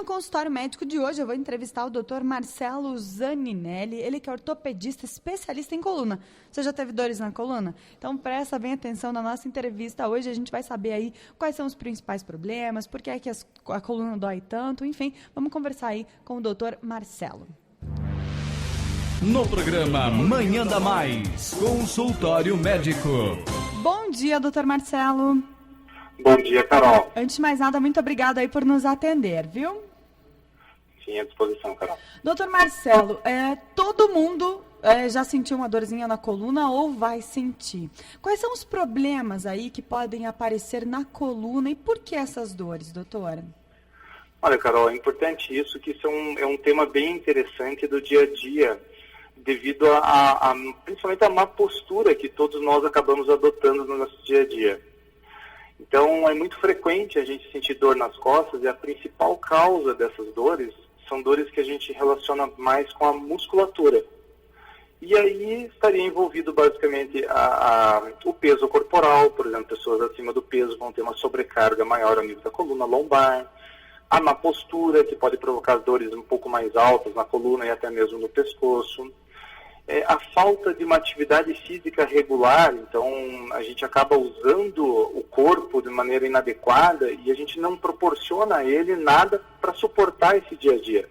consultório médico de hoje eu vou entrevistar o Dr. Marcelo Zaninelli, ele que é ortopedista especialista em coluna. Você já teve dores na coluna? Então presta bem atenção na nossa entrevista hoje, a gente vai saber aí quais são os principais problemas, por que é que a coluna dói tanto, enfim, vamos conversar aí com o Dr. Marcelo. No programa Manhã da Mais, consultório médico. Bom dia, Dr. Marcelo. Bom dia, Carol. Antes de mais nada, muito obrigada aí por nos atender, viu? Sim, à disposição, Carol. Doutor Marcelo, todo mundo já sentiu uma dorzinha na coluna ou vai sentir. Quais são os problemas aí que podem aparecer na coluna e por que essas dores, doutora? Olha, Carol, é importante isso, que isso é um tema bem interessante do dia a dia, devido principalmente à má postura que todos nós acabamos adotando no nosso dia a dia. Então, é muito frequente a gente sentir dor nas costas e a principal causa dessas dores são dores que a gente relaciona mais com a musculatura. E aí estaria envolvido basicamente o peso corporal, por exemplo, pessoas acima do peso vão ter uma sobrecarga maior ao nível da coluna lombar, a má postura, que pode provocar dores um pouco mais altas na coluna e até mesmo no pescoço. A falta de uma atividade física regular, então a gente acaba usando o corpo de maneira inadequada e a gente não proporciona a ele nada para suportar esse dia a dia.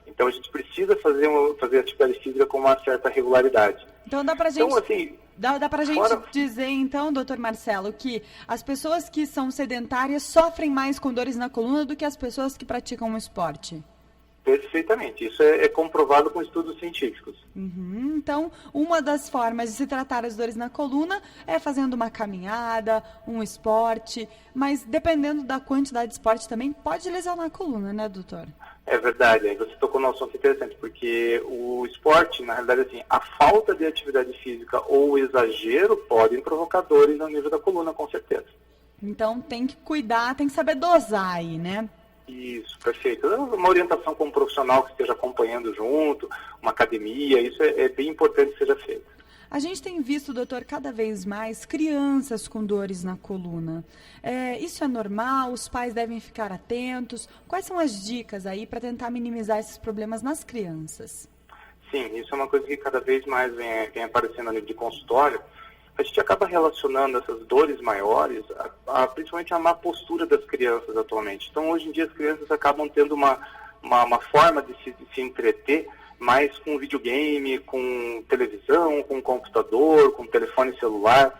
Então a gente precisa fazer atividade física com uma certa regularidade. Então dá pra gente, então, assim, dá pra gente dizer então, doutor Marcelo, que as pessoas que são sedentárias sofrem mais com dores na coluna do que as pessoas que praticam um esporte? Perfeitamente, isso é comprovado com estudos científicos. Então, uma das formas de se tratar as dores na coluna é fazendo uma caminhada, um esporte, mas dependendo da quantidade de esporte também pode lesionar a coluna, né, doutor? É verdade, aí você tocou num assunto interessante, porque o esporte, na realidade, assim, a falta de atividade física ou o exagero podem provocar dores no nível da coluna, com certeza. Então, tem que cuidar, tem que saber dosar aí, né? Isso, perfeito. Uma orientação com um profissional que esteja acompanhando junto, uma academia, isso é bem importante que seja feito. A gente tem visto, doutor, cada vez mais crianças com dores na coluna. Isso é normal? Os pais devem ficar atentos? Quais são as dicas aí para tentar minimizar esses problemas nas crianças? Sim, isso é uma coisa que cada vez mais vem aparecendo a nível de consultório. A gente acaba relacionando essas dores maiores, principalmente a má postura das crianças atualmente. Então, hoje em dia, as crianças acabam tendo uma forma de se entreter mais com videogame, com televisão, com computador, com telefone celular.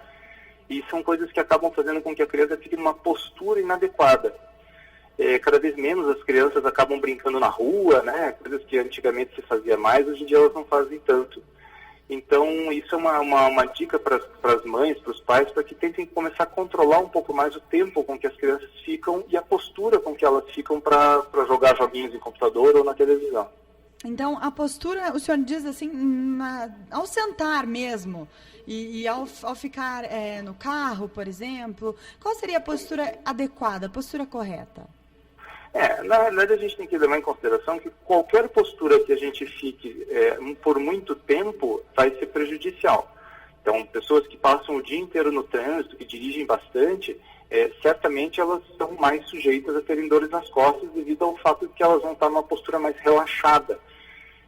E são coisas que acabam fazendo com que a criança fique numa postura inadequada. Cada vez menos as crianças acabam brincando na rua, né? Coisas que antigamente se fazia mais, hoje em dia elas não fazem tanto. Então, isso é uma dica para as mães, para os pais, para que tentem começar a controlar um pouco mais o tempo com que as crianças ficam e a postura com que elas ficam para jogar joguinhos em computador ou na televisão. Então, a postura, o senhor diz assim, ao sentar mesmo e ao ficar no carro, por exemplo, qual seria a postura adequada, a postura correta? Na verdade, a gente tem que levar em consideração que qualquer postura que a gente fique por muito tempo vai ser prejudicial. Então, pessoas que passam o dia inteiro no trânsito, que dirigem bastante, certamente elas são mais sujeitas a terem dores nas costas devido ao fato de que elas vão estar numa postura mais relaxada.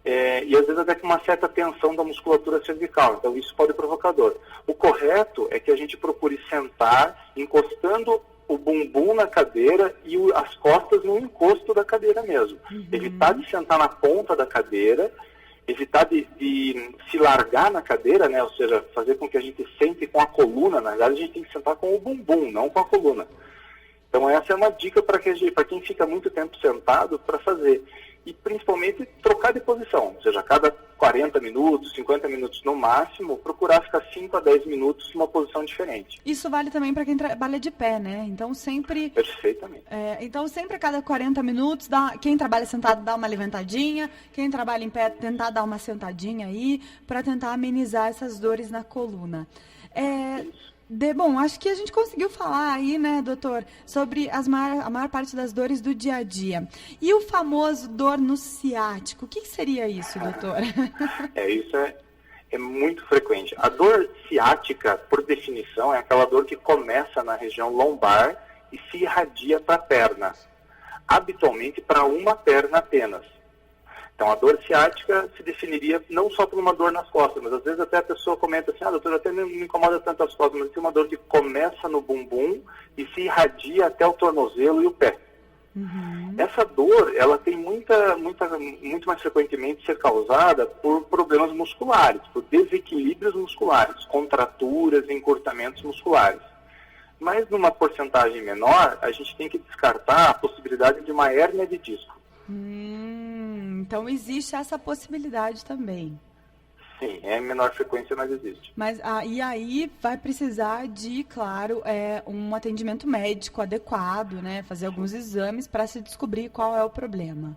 E às vezes até com uma certa tensão da musculatura cervical. Então, isso pode provocar dor. O correto é que a gente procure sentar encostando o bumbum na cadeira e as costas no encosto da cadeira mesmo. Evitar de sentar na ponta da cadeira, evitar de se largar na cadeira, né? Ou seja, fazer com que a gente sente com a coluna. Na verdade, a gente tem que sentar com o bumbum, não com a coluna. Então, essa é uma dica para quem fica muito tempo sentado para fazer. E, principalmente, trocar de posição. Ou seja, a cada 40 minutos, 50 minutos no máximo, procurar ficar 5 a 10 minutos numa posição diferente. Isso vale também para quem trabalha de pé, né? Então, sempre... Perfeitamente. Então, sempre a cada 40 minutos, quem trabalha sentado dá uma levantadinha, quem trabalha em pé tentar dar uma sentadinha aí, para tentar amenizar essas dores na coluna. Isso. Bom, acho que a gente conseguiu falar aí, né, doutor, sobre a maior parte das dores do dia a dia. E o famoso dor no ciático, o que seria isso, doutor? Isso é muito frequente. A dor ciática, por definição, é aquela dor que começa na região lombar e se irradia para a perna. habitualmente para uma perna apenas. Então, a dor ciática se definiria não só por uma dor nas costas, mas às vezes até a pessoa comenta assim, doutor, até não me incomoda tanto as costas, mas tem uma dor que começa no bumbum e se irradia até o tornozelo e o pé. Essa dor, ela tem muito mais frequentemente ser causada por problemas musculares, por desequilíbrios musculares, contraturas, encurtamentos musculares. Mas numa porcentagem menor, a gente tem que descartar a possibilidade de uma hérnia de disco. Então existe essa possibilidade também. Sim, é em menor frequência, mas existe. Mas e aí vai precisar de, claro, um atendimento médico adequado, né? Fazer alguns exames para se descobrir qual é o problema.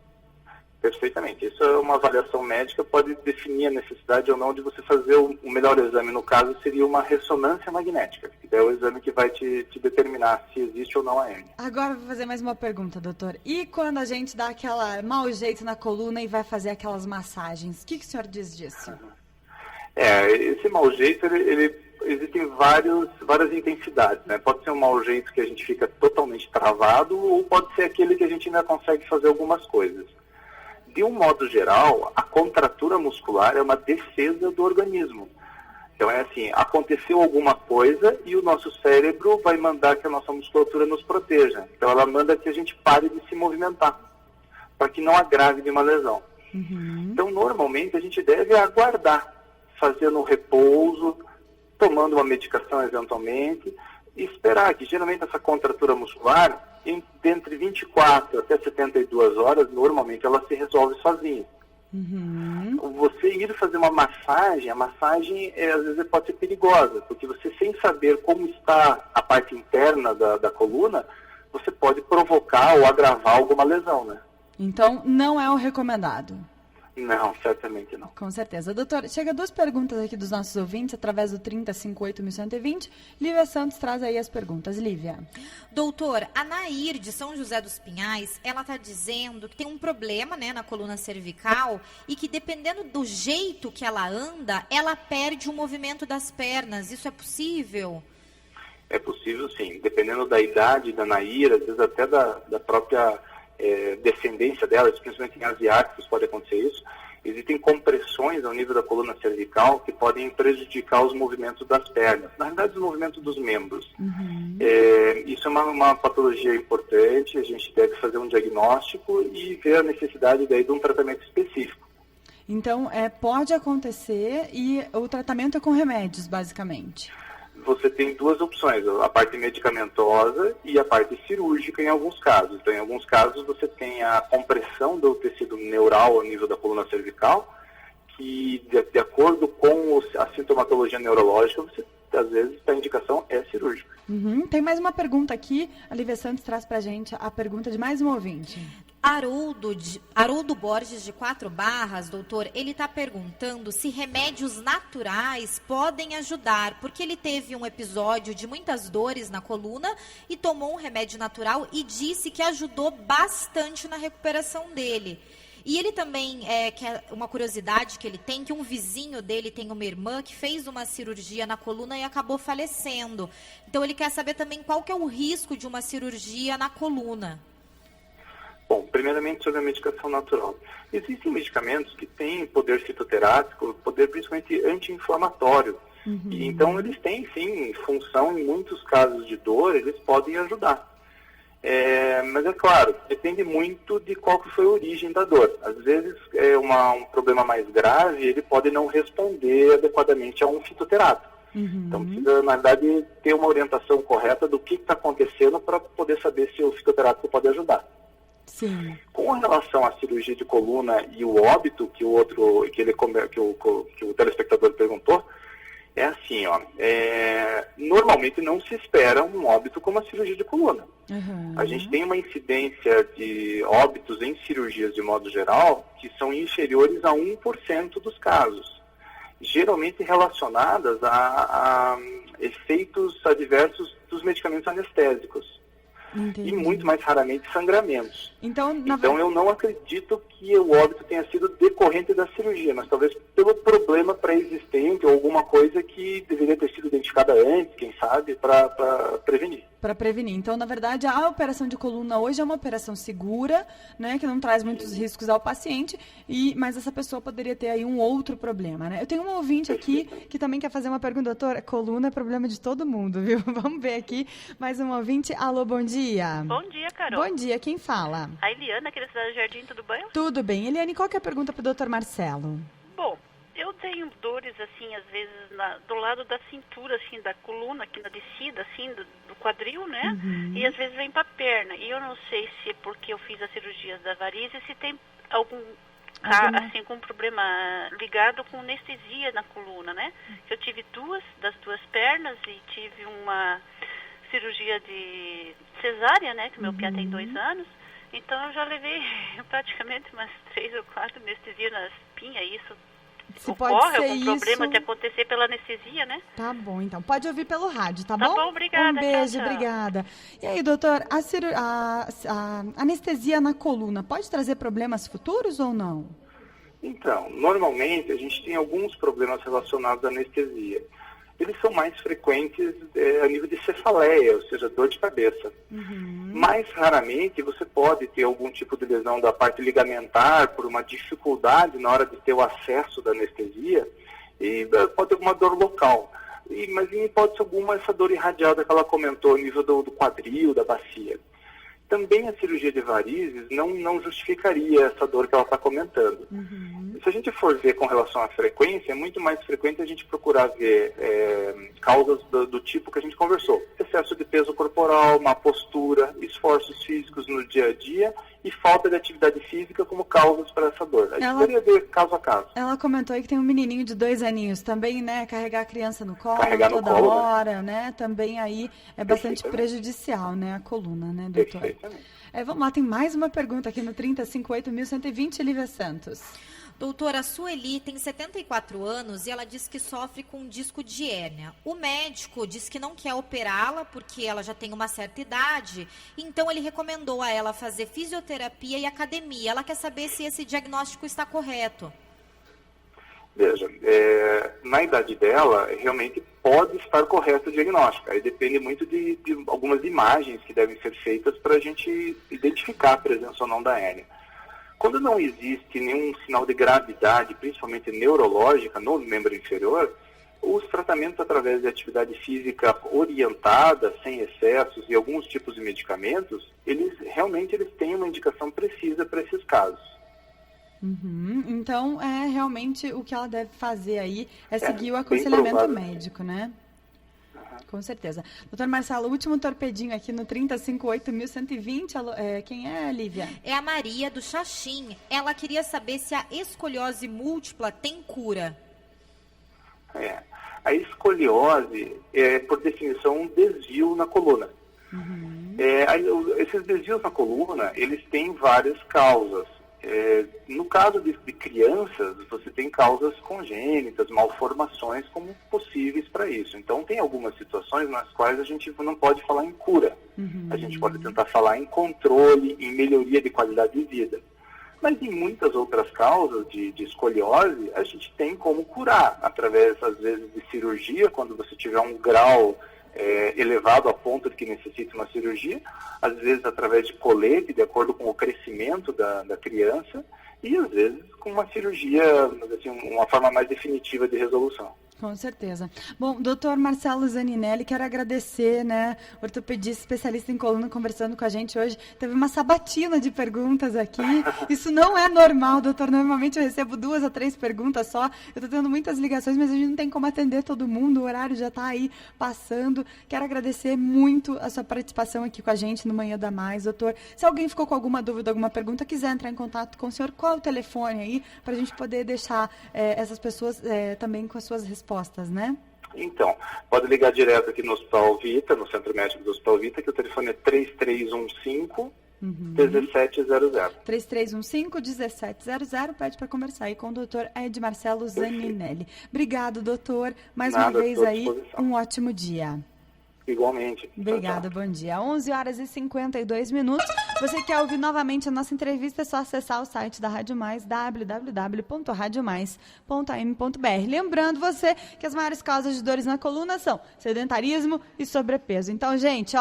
Perfeitamente. Isso é uma avaliação médica, pode definir a necessidade ou não de você fazer o melhor exame. No caso, seria uma ressonância magnética, que é o exame que vai te determinar se existe ou não a hérnia. Agora eu vou fazer mais uma pergunta, doutor. E quando a gente dá aquela mau jeito na coluna e vai fazer aquelas massagens? O que o senhor diz disso? Esse mau jeito, existem várias intensidades, né? Pode ser um mau jeito que a gente fica totalmente travado, ou pode ser aquele que a gente ainda consegue fazer algumas coisas. De um modo geral, a contratura muscular é uma defesa do organismo. Então é assim, aconteceu alguma coisa e o nosso cérebro vai mandar que a nossa musculatura nos proteja. Então ela manda que a gente pare de se movimentar, para que não agrave de uma lesão. Então normalmente a gente deve aguardar, fazendo um repouso, tomando uma medicação eventualmente, e esperar que geralmente essa contratura muscular, entre 24 até 72 horas, normalmente ela se resolve sozinha. Você ir fazer uma massagem, a massagem às vezes pode ser perigosa, porque você, sem saber como está a parte interna da coluna, você pode provocar ou agravar alguma lesão, né? Então, não é o recomendado. Não, certamente não. Com certeza. Doutor, chega 2 perguntas aqui dos nossos ouvintes, através do 3058.120. Lívia Santos traz aí as perguntas. Lívia. Doutor, a Nair, de São José dos Pinhais, ela está dizendo que tem um problema, né, na coluna cervical e que, dependendo do jeito que ela anda, ela perde o movimento das pernas. Isso é possível? É possível, sim. Dependendo da idade da Nair, às vezes até da própria descendência dela, principalmente em asiáticos pode acontecer isso. Existem compressões ao nível da coluna cervical que podem prejudicar os movimentos das pernas, na verdade os movimentos dos membros. Isso é uma patologia importante, a gente deve fazer um diagnóstico e ver a necessidade daí de um tratamento específico. Então, pode acontecer e o tratamento é com remédios, basicamente. Você tem 2 opções, a parte medicamentosa e a parte cirúrgica em alguns casos. Então, em alguns casos, você tem a compressão do tecido neural ao nível da coluna cervical, que, de acordo com a sintomatologia neurológica, você, às vezes, a indicação é cirúrgica. Tem mais uma pergunta aqui. A Lívia Santos traz pra gente a pergunta de mais um ouvinte. Haroldo Borges, de 4 Barras, doutor, ele está perguntando se remédios naturais podem ajudar, porque ele teve um episódio de muitas dores na coluna e tomou um remédio natural e disse que ajudou bastante na recuperação dele. E ele também, que é uma curiosidade que ele tem, que um vizinho dele tem uma irmã que fez uma cirurgia na coluna e acabou falecendo. Então ele quer saber também qual que é o risco de uma cirurgia na coluna. Bom, primeiramente sobre a medicação natural. Existem medicamentos que têm poder fitoterápico, poder principalmente anti-inflamatório. E, então eles têm, sim, função em muitos casos de dor, eles podem ajudar. Mas é claro, depende muito de qual que foi a origem da dor. Às vezes um problema mais grave, ele pode não responder adequadamente a um fitoterápico. Então precisa, na verdade, ter uma orientação correta do que está acontecendo para poder saber se o fitoterápico pode ajudar. Sim. Com relação à cirurgia de coluna e o óbito que o telespectador perguntou, é assim, normalmente não se espera um óbito com uma cirurgia de coluna. A gente tem uma incidência de óbitos em cirurgias de modo geral que são inferiores a 1% dos casos, geralmente relacionadas a efeitos adversos dos medicamentos anestésicos. Entendi. E muito mais raramente sangramentos. Então eu não acredito que o óbito tenha sido decorrente da cirurgia, mas talvez pelo problema pré-existente ou alguma coisa que deveria ter sido identificada antes, quem sabe, para prevenir. Para prevenir. Então, na verdade, a operação de coluna hoje é uma operação segura, né, que não traz muitos riscos ao paciente, mas essa pessoa poderia ter aí um outro problema, né? Eu tenho um ouvinte aqui que também quer fazer uma pergunta, doutor. Coluna é problema de todo mundo, viu? Vamos ver aqui. Mais um ouvinte. Alô, bom dia. Bom dia, Carol. Bom dia, quem fala? A Eliana, aqui da Cidade do Jardim, tudo bem? Tudo bem. Eliane, qual que é a pergunta para o doutor Marcelo? Bom, eu tenho dores, assim, às vezes, do lado da cintura, assim, da coluna, aqui na descida, assim, do quadril, né? E às vezes vem pra perna. E eu não sei se é porque eu fiz as cirurgias da varize, se tem algum assim, com um problema ligado com anestesia na coluna, né? Eu tive das duas pernas e tive uma cirurgia de cesárea, né? Que meu pé tem 2 anos. Então eu já levei praticamente umas 3 ou 4 anestesias na espinha. Isso ocorre algum problema de acontecer pela anestesia, né? Tá bom, então. Pode ouvir pelo rádio, tá bom? Tá bom, obrigada. Um beijo, tchau, tchau. obrigada. E aí, doutor, a anestesia na coluna pode trazer problemas futuros ou não? Então, normalmente a gente tem alguns problemas relacionados à anestesia. Eles são mais frequentes a nível de cefaleia, ou seja, dor de cabeça. Mais raramente você pode ter algum tipo de lesão da parte ligamentar por uma dificuldade na hora de ter o acesso da anestesia e pode ter alguma dor local. Mas em hipótese alguma essa dor irradiada que ela comentou, a nível do quadril, da bacia. Também a cirurgia de varizes não justificaria essa dor que ela está comentando. Se a gente for ver com relação à frequência, é muito mais frequente a gente procurar ver causas do tipo que a gente conversou. Excesso de peso corporal, má postura, esforços físicos no dia a dia e falta de atividade física como causas para essa dor. A gente poderia ver caso a caso. Ela comentou aí que tem um menininho de 2 aninhos também, né? Carregar a criança no colo toda colo, hora, né? Também aí é bastante prejudicial, né? A coluna, né, doutor? Vamos lá, tem mais uma pergunta aqui no 3058.120, Lívia Santos. Doutora, a Sueli tem 74 anos e ela diz que sofre com um disco de hérnia. O médico diz que não quer operá-la porque ela já tem uma certa idade, então ele recomendou a ela fazer fisioterapia e academia. Ela quer saber se esse diagnóstico está correto. Veja, na idade dela, realmente pode estar correto o diagnóstico. Aí depende muito de algumas imagens que devem ser feitas para a gente identificar a presença ou não da hérnia. Quando não existe nenhum sinal de gravidade, principalmente neurológica, no membro inferior, os tratamentos através de atividade física orientada, sem excessos e alguns tipos de medicamentos, eles têm uma indicação precisa para esses casos. Então, realmente o que ela deve fazer aí é seguir o aconselhamento médico, né? Com certeza. Doutor Marcelo, último torpedinho aqui no 3058.120. Quem é, Lívia? É a Maria do Xaxim. Ela queria saber se a escoliose múltipla tem cura. A escoliose é, por definição, um desvio na coluna. Esses desvios na coluna, eles têm várias causas. No caso de crianças, você tem causas congênitas, malformações como possíveis para isso. Então, tem algumas situações nas quais a gente não pode falar em cura. A gente pode tentar falar em controle, em melhoria de qualidade de vida. Mas em muitas outras causas de escoliose, a gente tem como curar, através, às vezes, de cirurgia, quando você tiver um grau elevado a ponto de que necessite uma cirurgia, às vezes através de colete, de acordo com o crescimento da criança, e às vezes com uma cirurgia, assim, uma forma mais definitiva de resolução. Com certeza. Bom, doutor Marcelo Zaninelli, quero agradecer, né, ortopedista especialista em coluna, conversando com a gente hoje. Teve uma sabatina de perguntas aqui. Isso não é normal, doutor. Normalmente eu recebo 2 a 3 perguntas só. Eu estou tendo muitas ligações, mas a gente não tem como atender todo mundo. O horário já está aí passando. Quero agradecer muito a sua participação aqui com a gente no Manhã da Mais, doutor. Se alguém ficou com alguma dúvida, alguma pergunta, quiser entrar em contato com o senhor, qual é o telefone aí, para a gente poder deixar essas pessoas também com as suas respostas, né? Então, pode ligar direto aqui no Hospital Vita, no Centro Médico do Hospital Vita, que o telefone é 3315-1700. 3315-1700, pede para conversar aí com o doutor Ed Marcelo Zaninelli. Obrigado, doutor. Mais uma vez aí, um ótimo dia. Igualmente. Obrigada, bom dia. 11h52. Você quer ouvir novamente a nossa entrevista, é só acessar o site da Rádio Mais, www.radiomais.am.br. Lembrando você que as maiores causas de dores na coluna são sedentarismo e sobrepeso. Então, gente,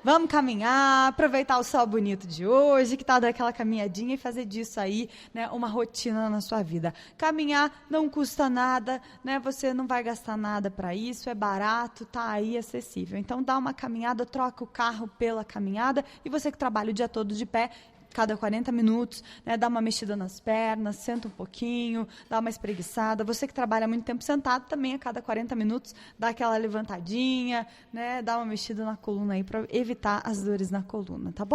vamos caminhar, aproveitar o sol bonito de hoje, que tá daquela caminhadinha e fazer disso aí, né, uma rotina na sua vida. Caminhar não custa nada, né? Você não vai gastar nada para isso, é barato, tá aí acessível. Então, dá uma caminhada, troca o carro pela caminhada, e você que trabalha o dia todo de pé, cada 40 minutos, né, dá uma mexida nas pernas, senta um pouquinho, dá uma espreguiçada. Você que trabalha muito tempo sentado, também a cada 40 minutos, dá aquela levantadinha, né, dá uma mexida na coluna aí para evitar as dores na coluna, tá bom?